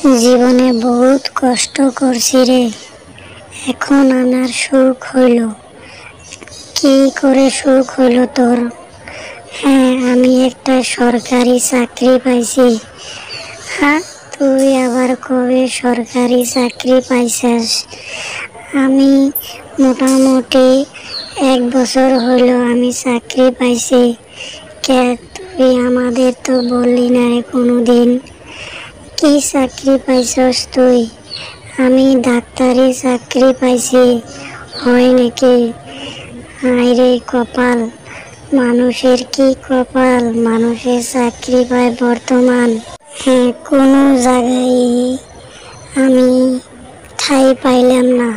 জীবনে বহুত কষ্ট করছি রে, এখন আমার সুখ হইল। কি করে সুখ হইল তোর? হ্যাঁ, আমি একটা সরকারি চাকরি পাইছি। হ্যাঁ, তুই আবার কবে সরকারি চাকরি পাইছিস? আমি মোটামুটি 1 বছর হইল আমি চাকরি পাইছি। কে, তুই আমাদের তো বললি না রে কোনোদিন। কি চাকরি পাইছস তুই? আমি ডাক্তারি চাকরি পাইছি। হয় নাকি? হায়রে কপাল, মানুষের কি কপাল, মানুষের চাকরি পায় বর্তমান। হ্যাঁ, কোনো জায়গায় আমি ঠাঁই পাইলাম না।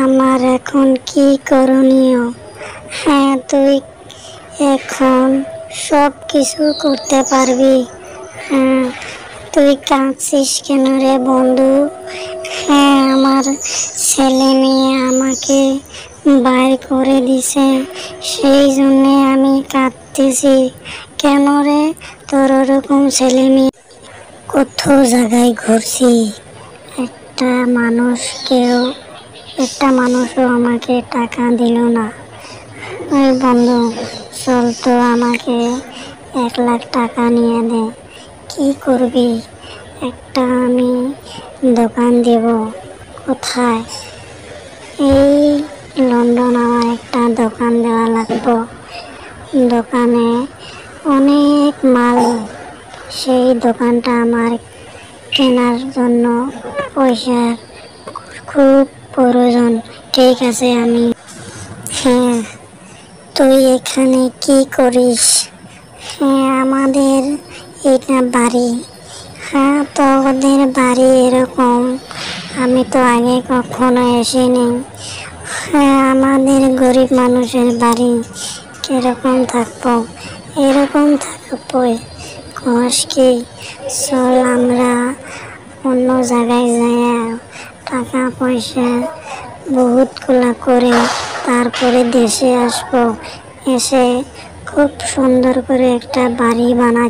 আমার এখন কি করণীয়? হ্যাঁ, তুই এখন সব কিছু করতে পারবি। হ্যাঁ, তুই কাঁদছিস কেন রে বন্ধু? হ্যাঁ, আমার ছেলে মেয়ে আমাকে বাইর করে দিছে, সেই জন্যে আমি কাঁদতেছি। কেন রে, তোর ওরকম ছেলে মেয়ে? কত জায়গায় ঘুরছি, একটা মানুষও আমাকে টাকা দিল না। ওই বন্ধু, চল তো আমাকে 1 লাখ টাকা নিয়ে দে। কি করবি? একটা আমি দোকান দেব। কোথায়? এই লন্ডন আমার একটা দোকান দেওয়া লাগবে। দোকানে অনেক মাল, সেই দোকানটা আমার কেনার জন্য পয়সার খুব প্রয়োজন। ঠিক আছে, হ্যাঁ, তুই এখানে কি করিস? হ্যাঁ, আমাদের এটা বাড়ি। হ্যাঁ, তোদের বাড়ি এরকম? আমি তো আগে কখনো আসিনি। হ্যাঁ, আমাদের গরিব মানুষের বাড়ি কিরকম থাকবো? এরকম থাকবো। কস কি? চল আমরা অন্য জায়গায় যাই, টাকা পয়সা বহুতগুলা করে তারপরে দেশে আসবো। এসে খুব সুন্দর করে একটা বাড়ি বানা।